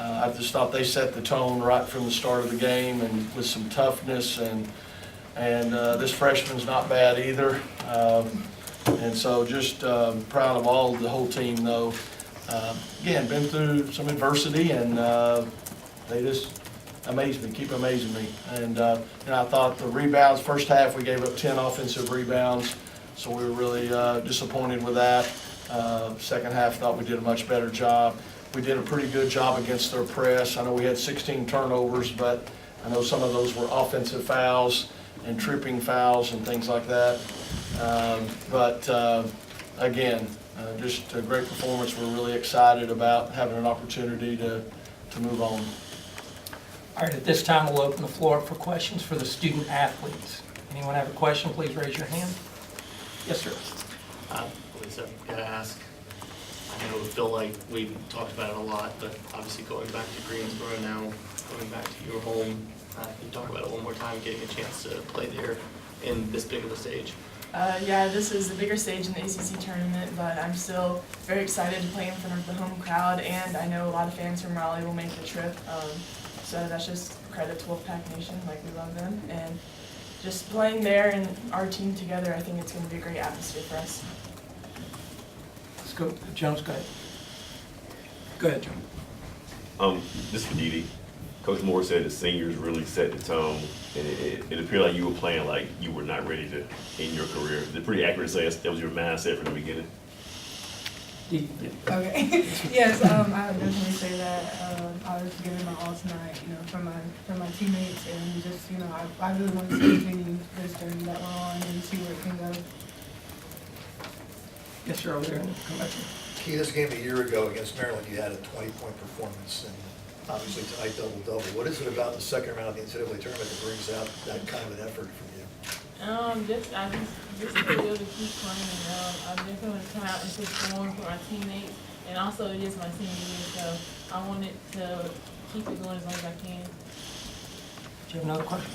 I just thought they set the tone right from the start of the game and with some toughness, and this freshman's not bad either. And so just proud of the whole team though. Again, been through some adversity, and they just amaze me, keep amazing me. And I thought the rebounds, first half we gave up 10 offensive rebounds, so we were really disappointed with that. Second half, thought we did a much better job. We did a pretty good job against their press. I know we had 16 turnovers, but I know some of those were offensive fouls and tripping fouls and things like that. Again, just a great performance. We're really excited about having an opportunity to move on. All right, at this time, we'll open the floor up for questions for the student athletes. Anyone have a question, please raise your hand. Yes, sir. Lisa, gotta ask. I know, feel like we've talked about it a lot, but obviously going back to Greensboro now, going back to your home, can you talk about it one more time, getting a chance to play there in this big of a stage? Yeah, this is the bigger stage in the ACC tournament, but I'm still very excited to play in front of the home crowd, and I know a lot of fans from Raleigh will make the trip. So that's just credit to Wolfpack Nation, like we love them, and just playing there and our team together, I think it's going to be a great atmosphere for us. Let's go. Jones, go ahead. Go ahead, John. This is for Dede. Coach Moore said the seniors really set the tone, and it appeared like you were playing like you were not ready to end your career. Is it pretty accurate to say that was your mindset from the beginning? Okay. Yes, I would definitely say that I was giving my all tonight, for my teammates, and just, I really want to continue this journey that we're on and see where it can go. Yes, sir, over there. Come back here. Key, this game a year ago against Maryland, you had a 20-point performance, and obviously tonight double-double. What is it about the second round of the NCAA tournament that brings out that kind of an effort from you? I just feel able to keep playing. I definitely want to come out and perform for my teammates, and also it is my senior year, so I wanted to keep it going as long as I can. Do you have another question?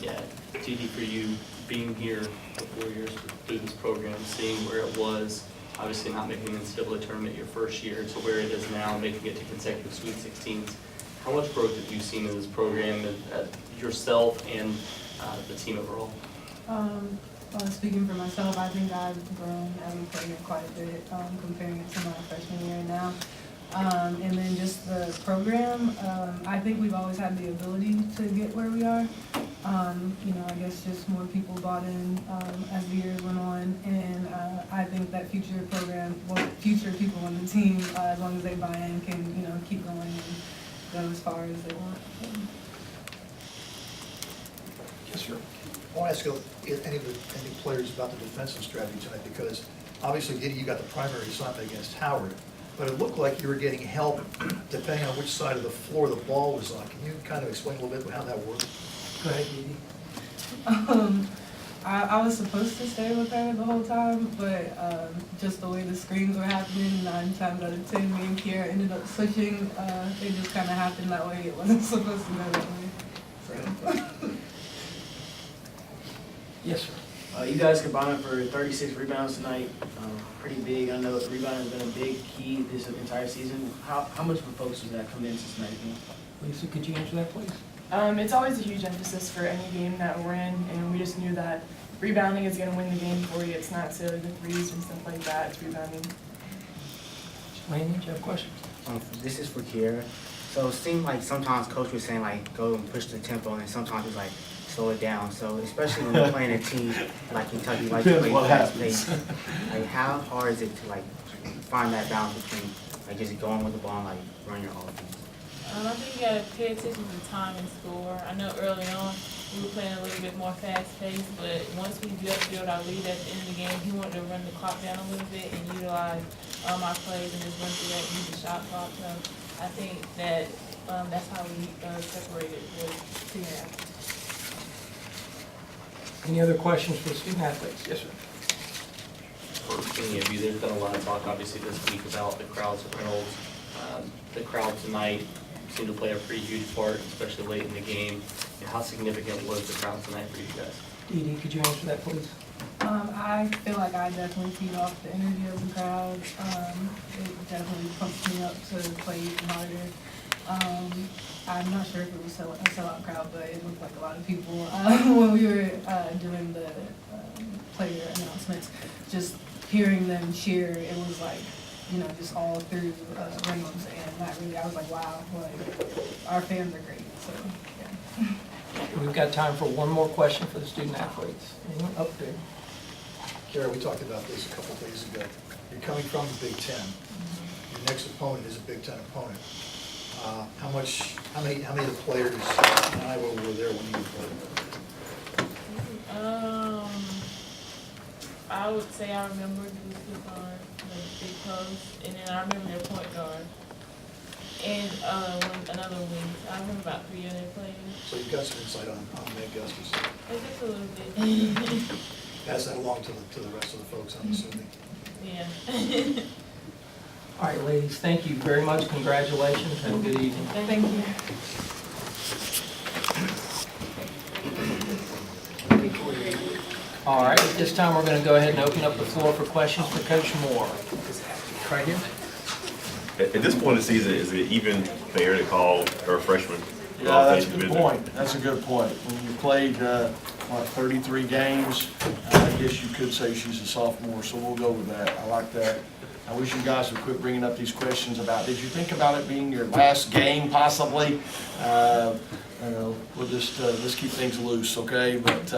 Yeah, TD, for you, being here for 4 years through this program, seeing where it was, obviously not making the NCAA tournament your first year to where it is now, making it to consecutive Sweet 16s, how much growth have you seen in this program, yourself and the team overall? Speaking for myself, I think I've grown as a player quite a bit, comparing it to my freshman year now. And then just the program, I think we've always had the ability to get where we are. I guess just more people bought in as the years went on, and I think that future people on the team, as long as they buy in, can keep going and go as far as they want. Yes, sir. I want to ask any players about the defensive strategy tonight, because obviously, Dede, you got the primary assignment against Howard, but it looked like you were getting help depending on which side of the floor the ball was on. Can you kind of explain a little bit how that worked? Go ahead, Dede. I was supposed to stay with her the whole time, but just the way the screens were happening, 9 times out of 10, me and Kiera ended up switching. It just kind of happened that way. It wasn't supposed to go that way. So. Yes, sir. You guys combined for 36 rebounds tonight. Pretty big. I know rebounding has been a big key this entire season. How much of a focus was that coming into tonight's game? Lisa, could you answer that, please? It's always a huge emphasis for any game that we're in, and we just knew that rebounding is going to win the game for you. It's not necessarily the threes and stuff like that. It's rebounding. Landon, do you have a question? This is for Kiera. So it seemed like sometimes Coach was saying, go and push the tempo, and sometimes it was slow it down. So especially when you're playing a team like Kentucky, like to play fast pace, how hard is it to find that balance between just going with the ball and run your offense? I think you gotta pay attention to time and score. I know early on we were playing a little bit more fast paced, but once we built our lead at the end of the game, he wanted to run the clock down a little bit and utilize our plays and just run through that, use the shot clock. So I think that that's how we separated the two halves. Any other questions for the student athletes? Yes, sir. For any of you, there's been a lot of talk obviously this week about the crowds at Reynolds. The crowd tonight seemed to play a pretty huge part, especially late in the game. How significant was the crowd tonight for you guys? Dede, could you answer that, please? I feel like I definitely feed off the energy of the crowd. It definitely pumps me up to play even harder. I'm not sure if it was a sellout crowd, but it looked like a lot of people when we were doing the player announcements. Just hearing them cheer, it was like, you know, just all through Reynolds, and that really, I was like, wow, like, our fans are great, so, yeah. We've got time for one more question for the student athletes. Anyone up there? Kara, we talked about this a couple of days ago. You're coming from the Big Ten. Your next opponent is a Big Ten opponent. How many of the players in Iowa were there when you played? I would say I remember the guard, the big post, and then I remember their point guard. And another wing. I remember about 3 other players. So you've got some insight on Meg Gustus. Just a little bit. Pass that along to the rest of the folks, I'm assuming. Yeah. All right, ladies, thank you very much. Congratulations. Have a good evening. Thank you. All right, at this time, we're going to go ahead and open up the floor for questions for Coach Moore. Right here. At this point in the season, is it even fair to call her a freshman? Yeah, that's a good point. That's a good point. When you played, 33 games, I guess you could say she's a sophomore, so we'll go with that. I like that. I wish you guys would quit bringing up these questions about, did you think about it being your last game possibly? You know, we'll just, let's keep things loose, okay? But,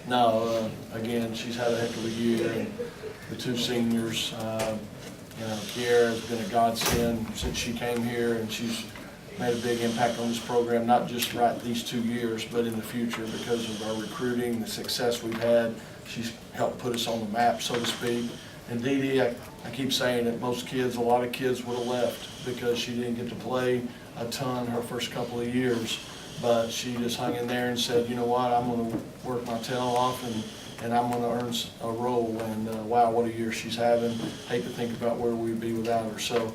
no, again, she's had a heck of a year, and the two seniors, you know, Kiara's been a godsend since she came here, and she's made a big impact on this program, not just right these 2 years, but in the future because of our recruiting, the success we've had. She's helped put us on the map, so to speak. And Dee Dee, I keep saying that a lot of kids would have left because she didn't get to play a ton her first couple of years. But she just hung in there and said, you know what, I'm going to work my tail off and I'm going to earn a role. And wow, what a year she's having. Hate to think about where we'd be without her. So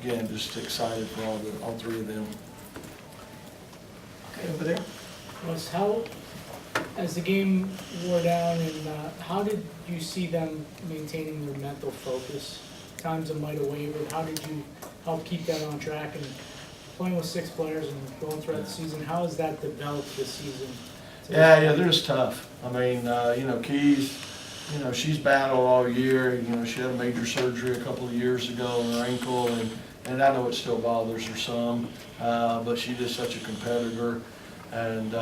again, just excited for all three of them. Okay, over there. Was how, as the game wore down, and how did you see them maintaining their mental focus? Times it might have wavered. How did you help keep that on track? And playing with 6 players and going throughout the season, how has that developed this season? Yeah, they're just tough. I mean, you know, Keys, you know, she's battled all year. You know, she had a major surgery a couple of years ago on her ankle, and I know it still bothers her some, but she's just such a competitor. And,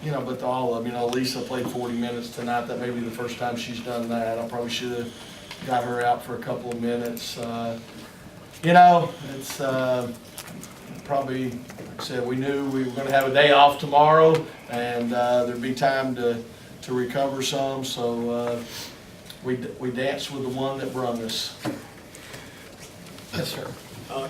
you know, but all of them, you know, Lisa played 40 minutes tonight. That may be the first time she's done that. I probably should have got her out for a couple of minutes. You know, it's probably, like I said, we knew we were going to have a day off tomorrow, and there'd be time to recover some. So we danced with the one that brung us. Yes, sir.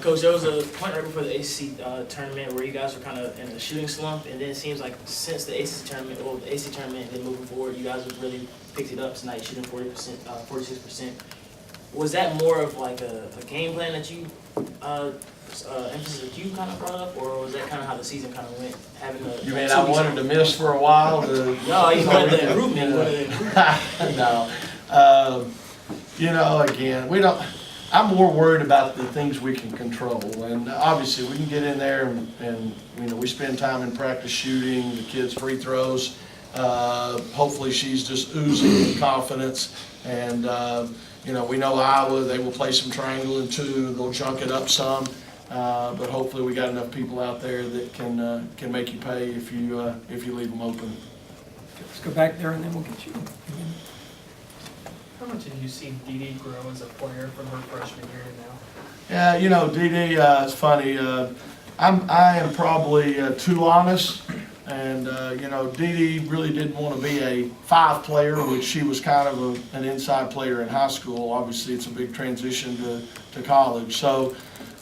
Coach, there was a point right before the ACC tournament where you guys were kind of in a shooting slump, and then it seems like since the ACC tournament, and then moving forward, you guys have really picked it up tonight, shooting 40%, 46%. Was that more of like a game plan that you, emphasis that you kind of brought up, or was that kind of how the season kind of went? You mean I wanted to miss for a while? No, you wanted the improvement. No. You know, again, I'm more worried about the things we can control, and obviously we can get in there and you know, we spend time in practice shooting the kids' free throws. Hopefully she's just oozing with confidence, and you know, we know Iowa, they will play some triangle and 2, they'll junk it up some, but hopefully we got enough people out there that can make you pay if you leave them open. Let's go back there and then we'll get you. How much have you seen Dee Dee grow as a player from her freshman year to now? Yeah, you know, Dee Dee, it's funny. I am probably too honest, and you know, Dee Dee really didn't want to be a 5 player, which she was kind of an inside player in high school. Obviously, it's a big transition to college. So,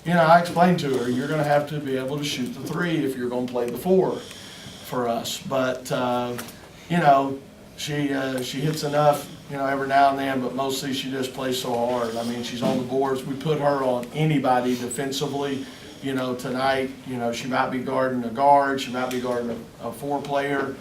you know, I explained to her, you're going to have to be able to shoot the 3 if you're going to play the 4 for us. But you know, she hits enough, you know, every now and then, but mostly she just plays so hard. I mean, she's on the boards. We put her on anybody defensively. You know, tonight, you know, she might be guarding a guard, she might be guarding a 4 player,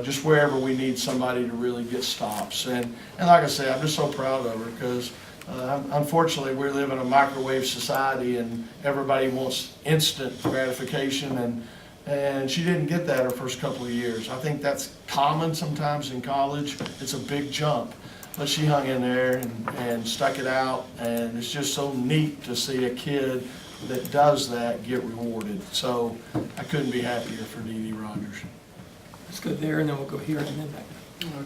just wherever we need somebody to really get stops. And like I say, I'm just so proud of her because, Unfortunately, we live in a microwave society and everybody wants instant gratification, and she didn't get that her first couple of years. I think that's common sometimes in college. It's a big jump. But she hung in there and stuck it out, and it's just so neat to see a kid that does that get rewarded. So I couldn't be happier for Dee Dee Rogers. Let's go there, and then we'll go here and then back.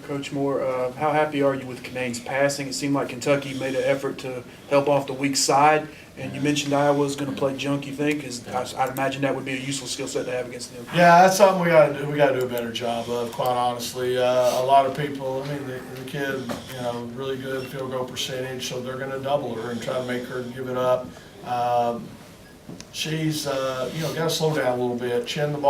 Coach Moore, how happy are you with Canaan's passing? It seemed like Kentucky made an effort to help off the weak side, and you mentioned Iowa's going to play junk, you think? I'd imagine that would be a useful skill set to have against them. Yeah, that's something we gotta do. We gotta do a better job of, quite honestly. A lot of people, I mean, the kid, you know, really good field goal percentage, so they're gonna double her and try to make her give it up. She's, you know, gotta slow down a little bit, chin the ball